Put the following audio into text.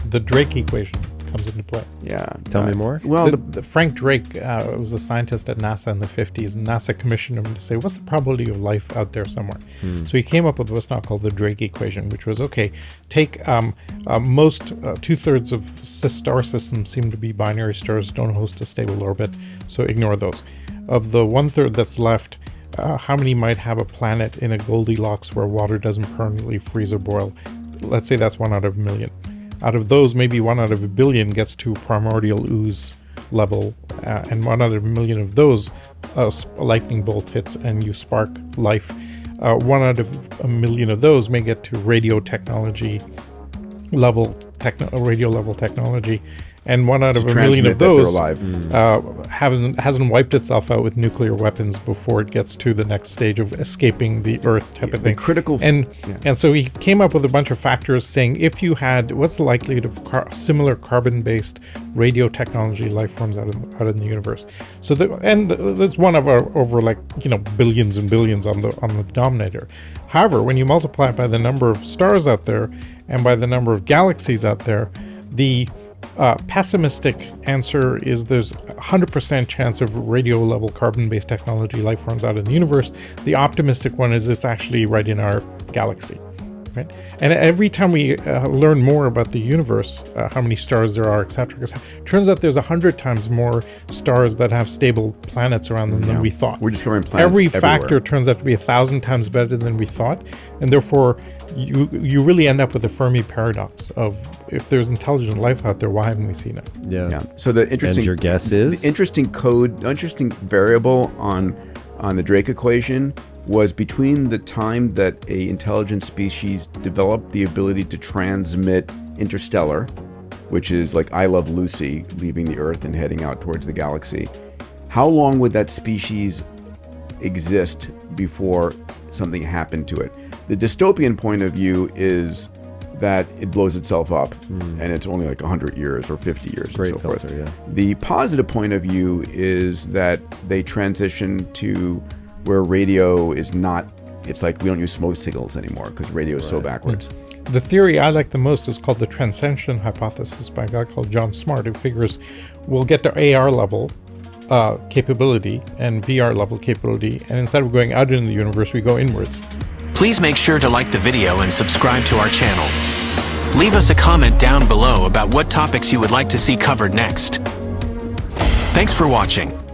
the Drake equation comes into play. Yeah. Tell me more. Well, the Frank Drake was a scientist at NASA in the 50s, and NASA commissioned him to say, what's the probability of life out there somewhere? So he came up with what's now called the Drake equation, which was, okay, take most 2/3 of star systems seem to be binary stars, don't host a stable orbit, so ignore those. Of the 1/3 that's left, how many might have a planet in a Goldilocks where water doesn't permanently freeze or boil? Let's say that's 1 out of a million. Out of those, maybe 1 out of a billion gets to primordial ooze level, and 1 out of a million of those, a lightning bolt hits and you spark life. 1 out of a million of those may get to radio level technology, and 1 out of a million of those hasn't wiped itself out with nuclear weapons before it gets to the next stage of escaping the Earth type of thing. And so he came up with a bunch of factors saying, if you had, what's the likelihood of similar carbon-based radio technology life forms out in the universe? So that's one of our over billions and billions on the denominator. However, when you multiply it by the number of stars out there and by the number of galaxies out there, the pessimistic answer is there's 100% chance of radio level carbon-based technology life forms out in the universe. The optimistic one is it's actually right in our galaxy. Right? And every time we learn more about the universe, how many stars there are, etc., turns out there's 100 times more stars that have stable planets around them than we thought. We're discovering planets Every everywhere. factor turns out to be 1,000 times better than we thought, and therefore you really end up with the Fermi paradox of, if there's intelligent life out there, why haven't we seen it? Yeah. So the interesting, and your guess is? The interesting variable on the Drake equation was between the time that a intelligent species developed the ability to transmit interstellar, which is like I Love Lucy, leaving the Earth and heading out towards the galaxy. How long would that species exist before something happened to it? The dystopian point of view is that it blows itself up and it's only like 100 years or 50 years Great and so filter, forth. yeah. The positive point of view is that they transition to where radio is not, it's like we don't use smoke signals anymore because radio is so backwards. The theory I like the most is called the transcension hypothesis by a guy called John Smart, who figures we'll get to AR level capability and VR level capability, and instead of going out into the universe, we go inwards. Please make sure to like the video and subscribe to our channel. Leave us a comment down below about what topics you would like to see covered next. Thanks for watching.